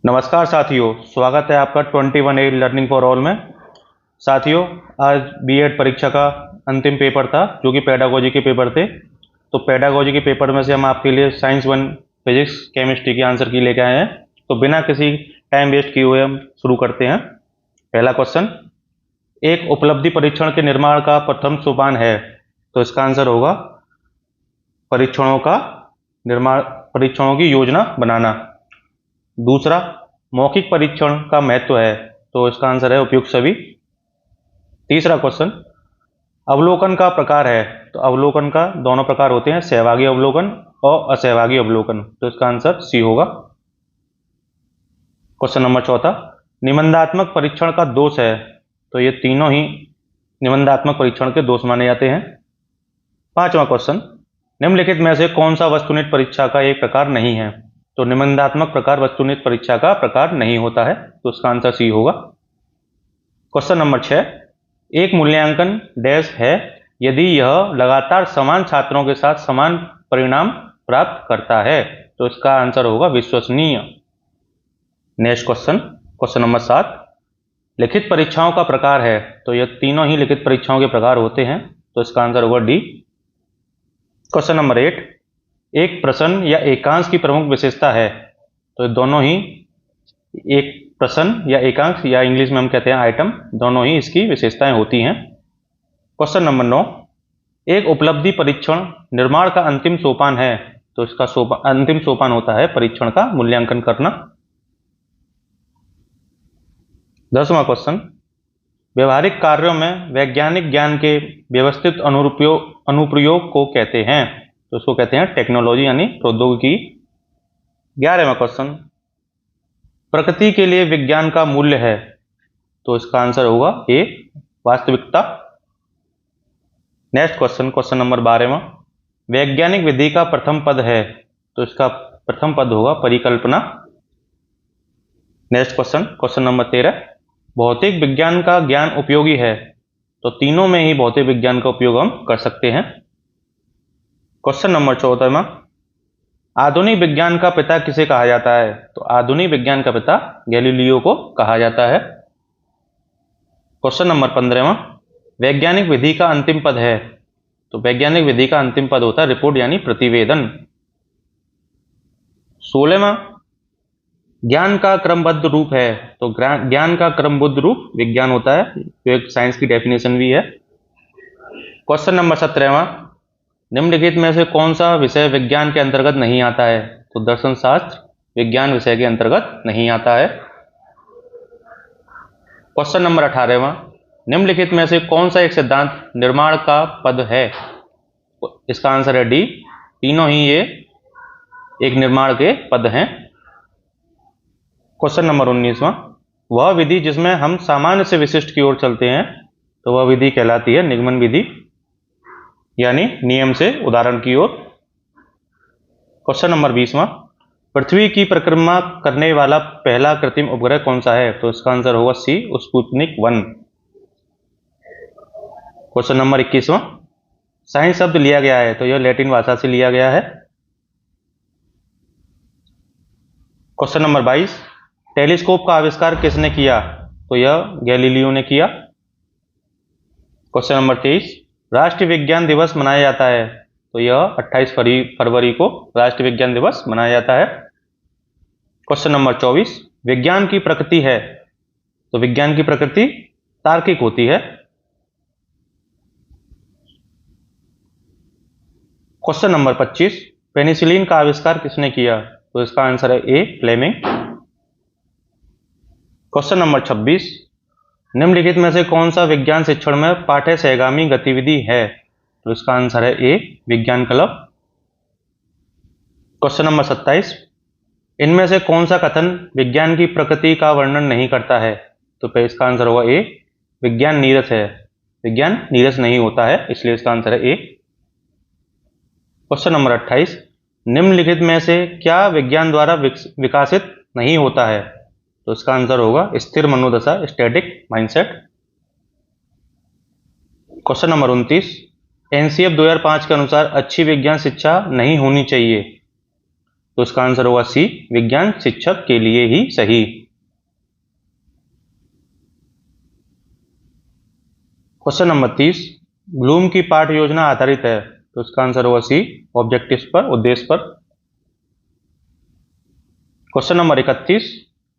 नमस्कार साथियों, स्वागत है आपका 21A लर्निंग फॉर ऑल में। साथियों, आज बीएड परीक्षा का अंतिम पेपर था जो कि पेडागोजी के पेपर थे। तो पेडागोजी के पेपर में से हम आपके लिए साइंस 1 फिजिक्स केमिस्ट्री की आंसर की लेके आए हैं। तो बिना किसी टाइम वेस्ट किए हुए हम शुरू करते हैं। पहला क्वेश्चन, एक उपलब्धि परीक्षण के निर्माण का प्रथम सोपान है। तो इसका आंसर होगा परीक्षणों का निर्माण, परीक्षणों की योजना बनाना। दूसरा, मौखिक परीक्षण का महत्व है। तो इसका आंसर है उपयुक्त सभी। तीसरा क्वेश्चन, अवलोकन का प्रकार है। तो अवलोकन का दोनों प्रकार होते हैं, सहभागी अवलोकन और असहभागी अवलोकन। तो इसका आंसर सी होगा। क्वेश्चन नंबर चौथा, निबंधात्मक परीक्षण का दोष है। तो ये तीनों ही निबंधात्मक परीक्षण के दोष माने जाते हैं। पांचवा क्वेश्चन, निम्नलिखित में से कौन सा वस्तुनिष्ठ परीक्षा का एक प्रकार नहीं है। तो निबंधात्मक प्रकार वस्तुनिष्ठ परीक्षा का प्रकार नहीं होता है। तो इसका आंसर सी होगा। क्वेश्चन नंबर 6, एक मूल्यांकन डैश है यदि यह लगातार समान छात्रों के साथ समान परिणाम प्राप्त करता है। तो इसका आंसर होगा विश्वसनीय। नेक्स्ट क्वेश्चन, क्वेश्चन नंबर 7, लिखित परीक्षाओं का प्रकार है। तो यह तीनों ही लिखित परीक्षाओं के प्रकार होते हैं। तो इसका आंसर होगा डी। क्वेश्चन नंबर 8, एक प्रश्न या एकांश की प्रमुख विशेषता है। तो दोनों ही, एक प्रश्न या एकांश या इंग्लिश में हम कहते हैं आइटम, दोनों ही इसकी विशेषताएं होती हैं। क्वेश्चन नंबर 9, एक उपलब्धि परीक्षण निर्माण का अंतिम सोपान है। तो इसका अंतिम सोपान होता है परीक्षण का मूल्यांकन करना। 10वां क्वेश्चन, व्यवहारिक कार्यों में वैज्ञानिक ज्ञान के व्यवस्थित अनुप्रयोग को कहते हैं। तो इसको कहते हैं टेक्नोलॉजी यानी प्रौद्योगिकी। 11वां क्वेश्चन, प्रकृति के लिए विज्ञान का मूल्य है। तो इसका आंसर होगा ए, वास्तविकता। नेक्स्ट क्वेश्चन, क्वेश्चन नंबर 12वां, वैज्ञानिक विधि का प्रथम पद है। तो इसका प्रथम पद होगा परिकल्पना। नेक्स्ट क्वेश्चन, क्वेश्चन नंबर 13, भौतिक विज्ञान का ज्ञान उपयोगी है। तो तीनों में ही भौतिक विज्ञान का उपयोग हम कर सकते हैं। क्वेश्चन नंबर 14वां, आधुनिक विज्ञान का पिता किसे कहा जाता है। तो आधुनिक विज्ञान का पिता गैलीलियो को कहा जाता है। क्वेश्चन नंबर 15वां, वैज्ञानिक विधि का अंतिम पद है। तो वैज्ञानिक विधि का अंतिम पद होता है रिपोर्ट यानी प्रतिवेदन। 16वां, ज्ञान का क्रमबद्ध रूप है। तो ज्ञान का क्रमबद्ध रूप विज्ञान होता है, जो एक साइंस की डेफिनेशन भी है। क्वेश्चन नंबर 17वां, निम्नलिखित में से कौन सा विषय विज्ञान के अंतर्गत नहीं आता है। तो दर्शन शास्त्र विज्ञान विषय के अंतर्गत नहीं आता है। क्वेश्चन नंबर 18वां, निम्नलिखित में से कौन सा एक सिद्धांत निर्माण का पद है। इसका आंसर है डी, तीनों ही ये एक निर्माण के पद हैं। क्वेश्चन नंबर 19वां, वह विधि जिसमें हम सामान्य से विशिष्ट की ओर चलते हैं। तो वह विधि कहलाती है निगमन विधि यानी नियम से उदाहरण की ओर। क्वेश्चन नंबर 20वां, पृथ्वी की परिक्रमा करने वाला पहला कृत्रिम उपग्रह कौन सा है। तो इसका आंसर होगा सी, स्पुतनिक 1। क्वेश्चन नंबर 21वां, साइंस शब्द लिया गया है। तो यह लैटिन भाषा से लिया गया है। क्वेश्चन नंबर 22, टेलीस्कोप का आविष्कार किसने किया। तो यह गैलीलियो ने किया। क्वेश्चन नंबर 23, राष्ट्रीय विज्ञान दिवस मनाया जाता है। तो यह 28 फरवरी को राष्ट्रीय विज्ञान दिवस मनाया जाता है। क्वेश्चन नंबर 24, विज्ञान की प्रकृति है। तो विज्ञान की प्रकृति तार्किक होती है। क्वेश्चन नंबर 25, पेनिसिलिन का आविष्कार किसने किया। तो इसका आंसर है ए, फ्लेमिंग। क्वेश्चन नंबर 26, निम्नलिखित में से कौन सा विज्ञान शिक्षण में पाठ्य सहगामी गतिविधि है। तो इसका आंसर है ए, विज्ञान क्लब। क्वेश्चन नंबर 27, इनमें से कौन सा कथन विज्ञान की प्रकृति का वर्णन नहीं करता है। तो इसका आंसर होगा ए, विज्ञान नीरस है। विज्ञान नीरस नहीं होता है, इसलिए इसका आंसर है ए। क्वेश्चन नंबर 28, निम्नलिखित में से क्या विज्ञान द्वारा विकासित नहीं होता है। तो इसका आंसर होगा स्थिर मनोदशा, static mindset. Question number 29, NCF 2005 के अनुसार अच्छी विज्ञान शिक्षा नहीं होनी चाहिए, तो इसका आंसर होगा सी, विज्ञान शिक्षक के लिए ही सही। क्वेश्चन नंबर 30, ब्लूम की पाठ योजना आधारित है, तो इसका आंसर होगा सी, ऑब्जेक्टिव्स पर, उद्देश्य पर। क्वेश्चन नंबर 31,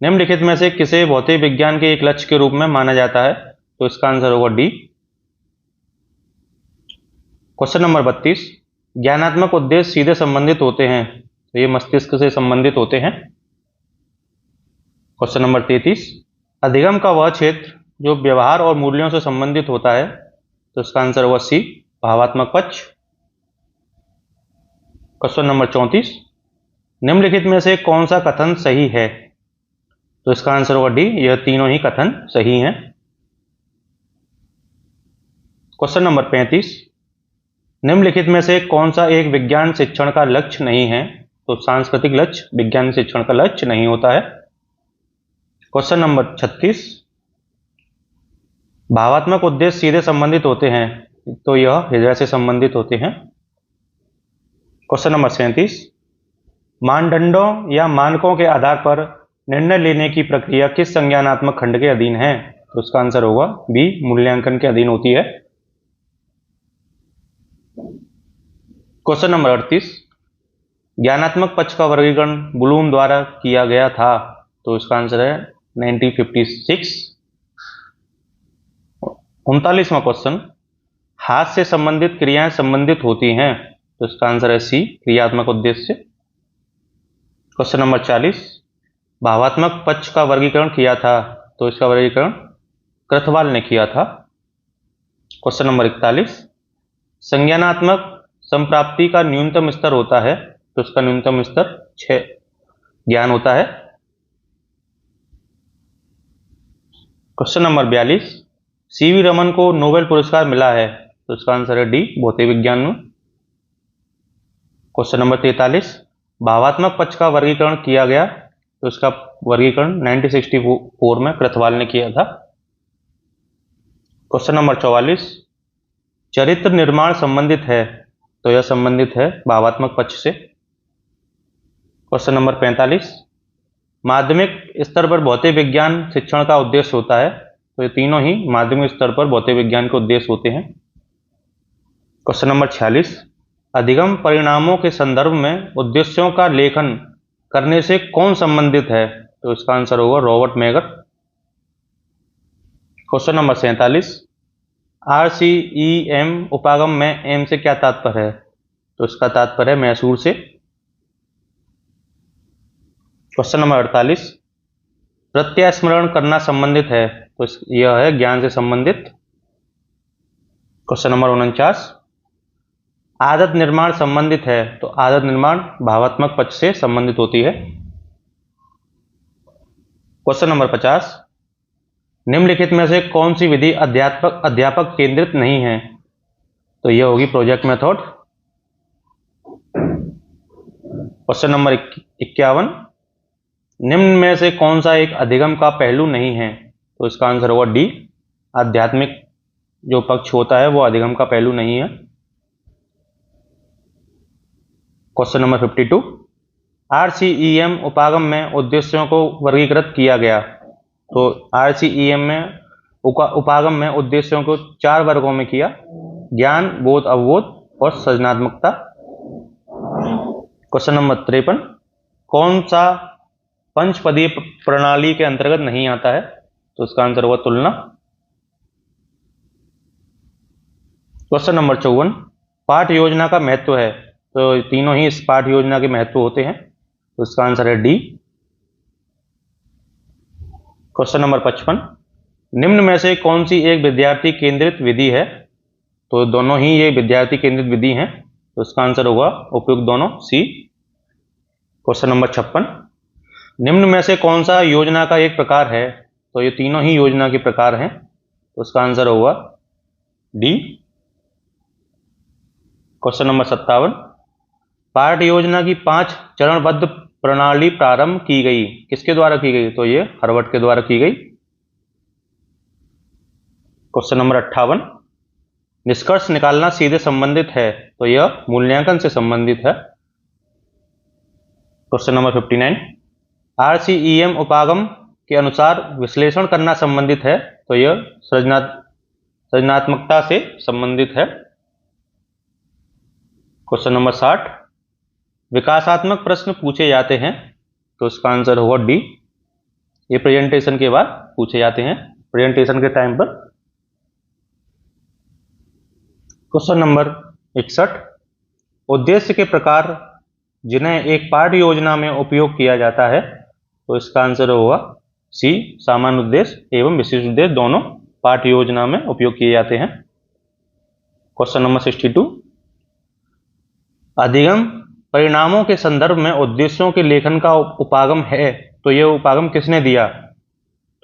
निम्नलिखित में से किसे भौतिक विज्ञान के एक लक्ष्य के रूप में माना जाता है, तो इसका आंसर होगा डी। क्वेश्चन नंबर 32, ज्ञानात्मक उद्देश्य सीधे संबंधित होते हैं, तो ये मस्तिष्क से संबंधित होते हैं। क्वेश्चन नंबर 33, अधिगम का वह क्षेत्र जो व्यवहार और मूल्यों से संबंधित होता है, तो इसका आंसर होगा सी, भावात्मक पक्ष। क्वेश्चन नंबर 34, निम्नलिखित में से कौन सा कथन सही है, तो इसका आंसर होगा डी, यह तीनों ही कथन सही हैं। क्वेश्चन नंबर 35, निम्नलिखित में से कौन सा एक विज्ञान शिक्षण का लक्ष्य नहीं है, तो सांस्कृतिक लक्ष्य विज्ञान शिक्षण का लक्ष्य नहीं होता है। क्वेश्चन नंबर 36, भावात्मक उद्देश्य सीधे संबंधित होते हैं, तो यह हृदय से संबंधित होते हैं। क्वेश्चन नंबर 37, मानदंडों या मानकों के आधार पर निर्णय लेने की प्रक्रिया किस संज्ञानात्मक खंड के अधीन है, तो इसका आंसर होगा बी, मूल्यांकन के अधीन होती है। क्वेश्चन नंबर 38, ज्ञानात्मक पक्ष का वर्गीकरण ब्लूम द्वारा किया गया था, तो इसका आंसर है 1956। 39वां क्वेश्चन, हाथ से संबंधित क्रियाएं संबंधित होती हैं, तो इसका आंसर है सी, क्रियात्मक उद्देश्य। क्वेश्चन नंबर 40, भावात्मक पक्ष का वर्गीकरण किया था, तो इसका वर्गीकरण क्रथवाल ने किया था। क्वेश्चन नंबर 41, संज्ञानात्मक संप्राप्ति का न्यूनतम स्तर होता है, तो इसका न्यूनतम स्तर 6 ज्ञान होता है। क्वेश्चन नंबर 42, सीवी रमन को नोबेल पुरस्कार मिला है, तो इसका आंसर है डी, भौतिक विज्ञान में। क्वेश्चन नंबर 43, भावात्मक पक्ष का वर्गीकरण किया गया, तो इसका वर्गीकरण 1964 में क्रथवाल ने किया था। क्वेश्चन नंबर 44, चरित्र निर्माण संबंधित है, तो यह संबंधित है भावात्मक पक्ष से। क्वेश्चन नंबर 45, माध्यमिक स्तर पर भौतिक विज्ञान शिक्षण का उद्देश्य होता है, तो ये तीनों ही माध्यमिक स्तर पर भौतिक विज्ञान के उद्देश्य होते हैं। क्वेश्चन नंबर 46, अधिगम परिणामों के संदर्भ में उद्देश्यों का लेखन करने से कौन संबंधित है, तो इसका आंसर होगा Robert megger. Question number 47, RCEM उपागम में एम से क्या तात्पर्य है, तो इसका तात्पर्य है मैसूर से। क्वेश्चन नंबर 48, प्रत्यास्मरण करना संबंधित है, तो यह है ज्ञान से संबंधित। क्वेश्चन नंबर 49, आदत निर्माण संबंधित है, तो आदत निर्माण भावात्मक पक्ष से संबंधित होती है। क्वेश्चन नंबर 50, निम्नलिखित में से कौन सी विधि अध्यापक केंद्रित नहीं है, तो यह होगी प्रोजेक्ट मेथड। क्वेश्चन नंबर 51, निम्न में से कौन सा एक अधिगम का पहलू नहीं है, तो इसका आंसर होगा डी, आध्यात्मिक जो पक्ष होता है वो अधिगम का पहलू नहीं है। क्वेश्चन नंबर 52, RCEM उपागम में उद्देश्यों को वर्गीकृत किया गया, तो RCEM में उपागम में उद्देश्यों को 4 वर्गों में किया, ज्ञान, बोध, अवबोध और सृजनात्मकता। क्वेश्चन नंबर 53, कौन सा पंचपदीय प्रणाली के अंतर्गत नहीं आता है, तो इसका आंसर होगा तुलना। क्वेश्चन नंबर 54, पाठ योजना का महत्व है, तो तीनों ही इस पाठ योजना के महत्व होते हैं, तो इसका आंसर है डी। क्वेश्चन नंबर 55, निम्न में से कौन सी एक विद्यार्थी केंद्रित विधि है, तो दोनों ही ये विद्यार्थी केंद्रित विधि हैं, तो इसका आंसर होगा उपयुक्त दोनों, सी। क्वेश्चन नंबर 56, निम्न में से कौन सा योजना का एक प्रकार है, तो ये तीनों ही योजना के प्रकार हैं, तो इसका आंसर होगा डी। क्वेश्चन नंबर 57, पाठ योजना की 5 चरणबद्ध प्रणाली प्रारंभ की गई, किसके द्वारा की गई, तो ये हार्वर्ड के द्वारा की गई। क्वेश्चन नंबर 58, निष्कर्ष निकालना सीधे संबंधित है, तो यह मूल्यांकन से संबंधित है। क्वेश्चन नंबर 59, RCEM उपागम के अनुसार विश्लेषण करना संबंधित है, तो यह सृजनात्मकता से संबंधित है। क्वेश्चन नंबर 60, विकासात्मक प्रश्न पूछे जाते हैं, तो इसका आंसर होगा डी। ये प्रेजेंटेशन के बाद पूछे जाते हैं, प्रेजेंटेशन के टाइम पर। क्वेश्चन नंबर 61, उद्देश्य के प्रकार जिन्हें एक पाठ्य योजना में उपयोग किया जाता है, तो इसका आंसर होगा सी, सामान्य उद्देश्य एवं विशेष उद्देश्य दोनों पाठ्य योजना में उपयोग किए जाते हैं। क्वेश्चन नंबर 62, अधिगम परिणामों के संदर्भ में उद्देश्यों के लेखन का उपागम है, तो यह उपागम किसने दिया?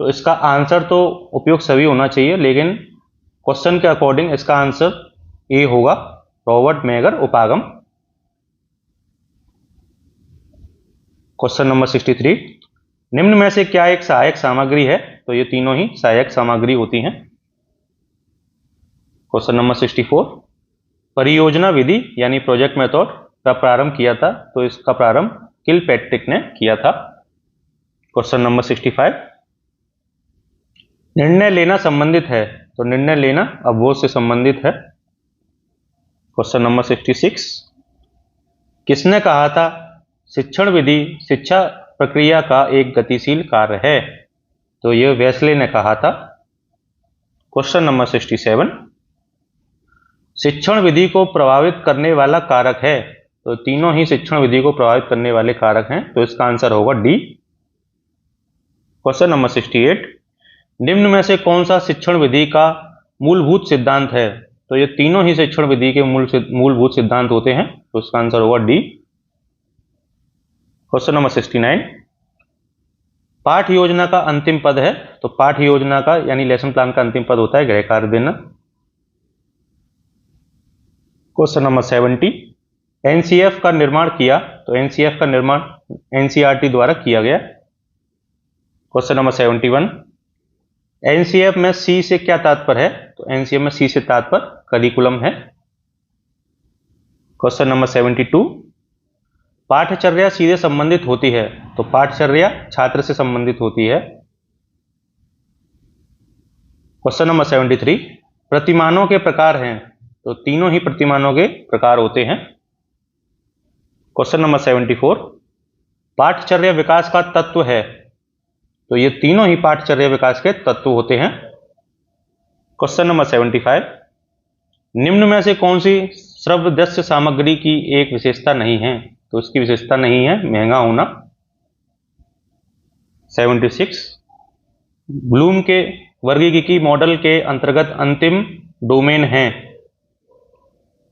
तो इसका आंसर तो उपयोग सभी होना चाहिए, लेकिन क्वेश्चन के अकॉर्डिंग इसका आंसर ए होगा, रॉबर्ट मेगर उपागम। क्वेश्चन नंबर 63, निम्न में से क्या एक सहायक सामग्री है? तो ये तीनों ही सहायक सामग्री होती हैं। क्वेश्चन नंबर 64, परियोजना विधि यानी प्रोजेक्ट मेथड का प्रारंभ किया था, तो इसका प्रारंभ किलपैट्रिक ने किया था। क्वेश्चन नंबर 65, निर्णय लेना संबंधित है, तो निर्णय लेना अवबोध से संबंधित है। क्वेश्चन नंबर 66, किसने कहा था शिक्षण विधि शिक्षा प्रक्रिया का एक गतिशील कार्य है? तो यह वेस्ले ने कहा था। क्वेश्चन नंबर 67, शिक्षण विधि को प्रभावित करने वाला कारक है, तो तीनों ही शिक्षण विधि को प्रभावित करने वाले कारक हैं, तो इसका आंसर होगा डी। क्वेश्चन नंबर 68, निम्न में से कौन सा शिक्षण विधि का मूलभूत सिद्धांत है? तो ये तीनों ही शिक्षण विधि के मूलभूत सिद्धांत होते हैं, तो इसका आंसर होगा डी। क्वेश्चन नंबर 69, पाठ योजना का अंतिम पद है, तो पाठ योजना का यानी लेसन प्लान का अंतिम पद होता है गृह कार्य देना। क्वेश्चन नंबर 70, एनसीएफ का निर्माण किया, तो एनसीएफ का निर्माण एनसीईआरटी द्वारा किया गया। क्वेश्चन नंबर 71, एनसीएफ में सी से क्या तात्पर्य है? तो एनसीएफ में सी से तात्पर्य करिकुलम है। क्वेश्चन नंबर 72, पाठचर्या सीधे संबंधित होती है, तो पाठचर्या छात्र से संबंधित होती है। क्वेश्चन नंबर 73, प्रतिमानों के प्रकार हैं, तो तीनों ही प्रतिमानों के प्रकार होते हैं। क्वेश्चन नंबर 74, पाठचर्या विकास का तत्व है, तो ये तीनों ही पाठचर्या विकास के तत्व होते हैं। क्वेश्चन नंबर 75, निम्न में से कौन सी श्रव्यदृश्य सामग्री की एक विशेषता नहीं है? तो इसकी विशेषता नहीं है महंगा होना। 76, ब्लूम के वर्गीकृत मॉडल के अंतर्गत अंतिम डोमेन है,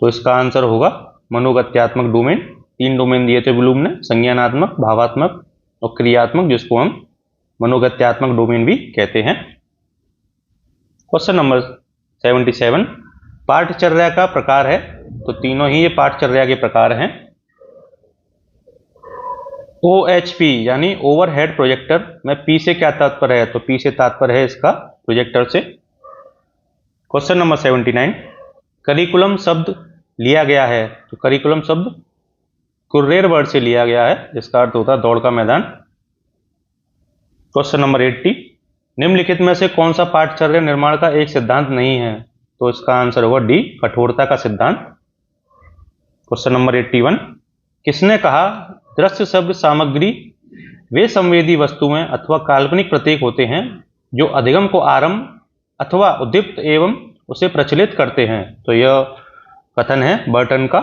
तो इसका आंसर होगा मनोगत्यात्मक डोमेन। 3 डोमेन दिए थे ब्लूम ने, संज्ञानात्मक, भावात्मक और क्रियात्मक, जिसको हम मनोगत्यात्मक डोमेन भी कहते हैं। क्वेश्चन नंबर 77, पाठचर्या का प्रकार है, तो तीनों ही ये पाठचर्या के प्रकार हैं। OHP यानी ओवरहेड प्रोजेक्टर में P से क्या तात्पर्य है? तो P से तात्पर्य है इसका प्रोजेक्टर से। क्वेश्चन नंबर 79, करिकुलम शब्द लिया गया है, तो करिकुलम शब्द कुर्रेर वर्ड से लिया गया है, जिसका अर्थ होता है दौड़ का मैदान। क्वेश्चन नंबर 80, निम्नलिखित में से कौन सा पाठचर्या निर्माण का एक सिद्धांत नहीं है? तो इसका आंसर होगा डी, कठोरता का सिद्धांत। क्वेश्चन नंबर 81, किसने कहा दृश्य शब्द सामग्री वे संवेदी वस्तुएं अथवा काल्पनिक प्रतीक होते हैं जो अधिगम को आरंभ अथवा उद्दीप्त एवं उसे प्रचलित करते हैं? तो यह कथन है बर्टन का।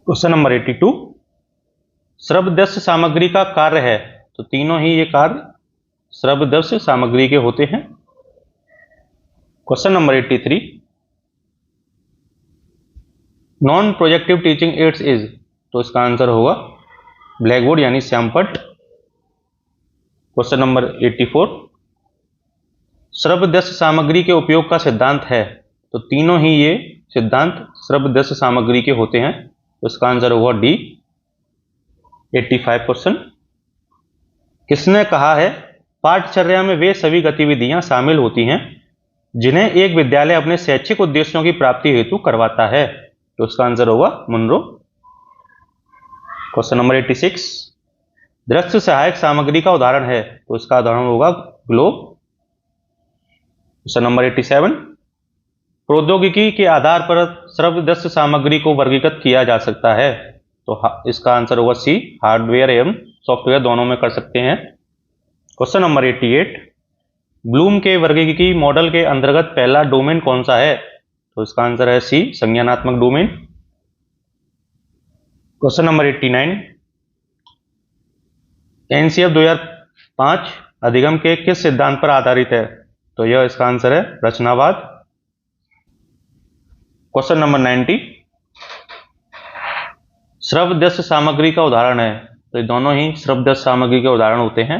क्वेश्चन नंबर 82, श्रव्यदृश्य सामग्री का कार्य है, तो तीनों ही ये कार्य श्रव्यदृश्य सामग्री के होते हैं। Question number 83, non projective teaching ads is, तो इसका आंसर होगा ब्लैक बोर्ड यानी श्यामपट्ट। क्वेश्चन नंबर 84, श्रव्यदृश्य सामग्री के उपयोग का सिद्धांत है, तो तीनों ही ये सिद्धांत श्रव्यदृश्य सामग्री के होते हैं, तो इसका आंसर होगा डी। 85 क्वेश्चन, किसने कहा है पाठचर्या में वे सभी गतिविधियां शामिल होती हैं जिन्हें एक विद्यालय अपने शैक्षिक उद्देश्यों की प्राप्ति हेतु करवाता है? तो इसका आंसर होगा मुनरो। क्वेश्चन नंबर 86, दृश्य सहायक सामग्री का उदाहरण है? तो इसका उदाहरण होगा ग्लोब। क्वेश्चन नंबर 87, प्रौद्योगिकी के आधार पर श्रव्य दृश्य सामग्री को वर्गीकृत किया जा सकता है? तो इसका आंसर होगा सी, हार्डवेयर एवं सॉफ्टवेयर दोनों में कर सकते हैं। क्वेश्चन नंबर 88, ब्लूम के वर्गीकृत मॉडल के अंतर्गत पहला डोमेन कौन सा है? तो इसका आंसर है सी, संज्ञानात्मक डोमेन। क्वेश्चन नंबर 89, एनसीएफ 2005 अधिगम के किस सिद्धांत पर आधारित है? तो यह इसका आंसर है रचनावाद। क्वेश्चन नंबर 90, श्रव्य दृश्य सामग्री का उदाहरण है? तो ये दोनों ही श्रव्य दृश्य सामग्री के उदाहरण होते हैं।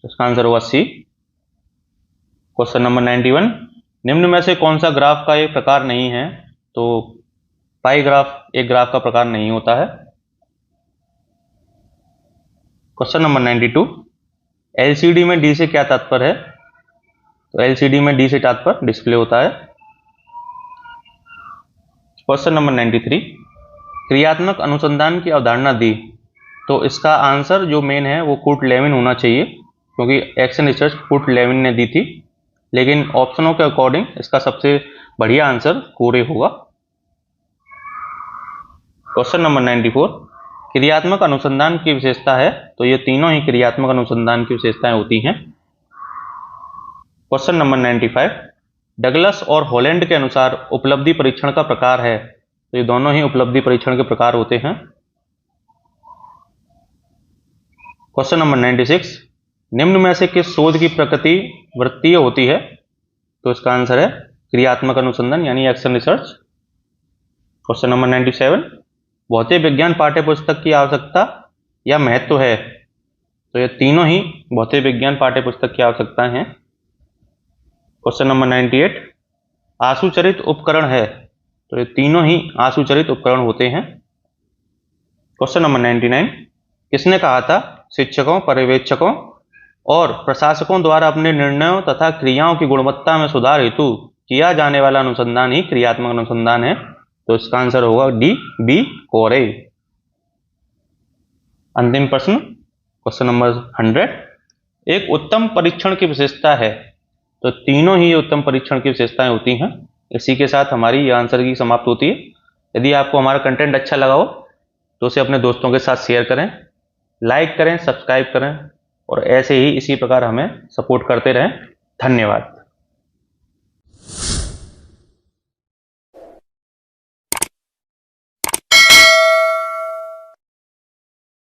इसका आंसर होगा सी। क्वेश्चन नंबर 91, निम्न में से कौन सा ग्राफ का एक प्रकार नहीं है? तो पाई ग्राफ एक ग्राफ का प्रकार नहीं होता है। क्वेश्चन नंबर 92, एलसीडी में डी से क्या तात्पर्य है? तो एलसीडी में डी से तात्पर्य डिस्प्ले होता है। क्वेश्चन नंबर 93, क्रियात्मक अनुसंधान की अवधारणा दी? तो इसका आंसर जो मेन है वो कुर्ट लेविन होना चाहिए, क्योंकि एक्शन रिसर्च कुर्ट लेविन ने दी थी, लेकिन ऑप्शनों के अकॉर्डिंग इसका सबसे बढ़िया आंसर कोरे होगा। क्वेश्चन नंबर 94, क्रियात्मक अनुसंधान की विशेषता है? तो ये तीनों ही क्रियात्मक अनुसंधान की विशेषताएं होती हैं। क्वेश्चन नंबर 95, डगलस और हॉलैंड के अनुसार उपलब्धि परीक्षण का प्रकार है? तो ये दोनों ही उपलब्धि परीक्षण के प्रकार होते हैं। क्वेश्चन नंबर 96, निम्न में से किस शोध की प्रकृति वृत्तीय होती है? तो इसका आंसर है क्रियात्मक अनुसंधान यानी एक्शन रिसर्च। क्वेश्चन नंबर 97, भौतिक विज्ञान पाठ्यपुस्तक की आवश्यकता या महत्व है? तो ये तीनों ही भौतिक विज्ञान पाठ्यपुस्तक की आवश्यकता हैं। क्वेश्चन नंबर 98, आशुचरित उपकरण है? तो ये तीनों ही आशुचरित उपकरण होते हैं। क्वेश्चन नंबर 99, किसने कहा था शिक्षकों, पर्यवेक्षकों और प्रशासकों द्वारा अपने निर्णयों तथा क्रियाओं की गुणवत्ता में सुधार हेतु किया जाने वाला अनुसंधान ही क्रियात्मक अनुसंधान है? तो इसका आंसर होगा डी, बी कोरे। अंतिम प्रश्न, क्वेश्चन नंबर 100, एक उत्तम परीक्षण की विशेषता है? तो तीनों ही उत्तम परीक्षण की विशेषताएं होती हैं। इसी के साथ हमारी यह आंसर की समाप्त होती है। यदि आपको हमारा कंटेंट अच्छा लगा हो तो उसे अपने दोस्तों के साथ शेयर करें, लाइक करें, सब्सक्राइब करें और ऐसे ही इसी प्रकार हमें सपोर्ट करते रहें। धन्यवाद।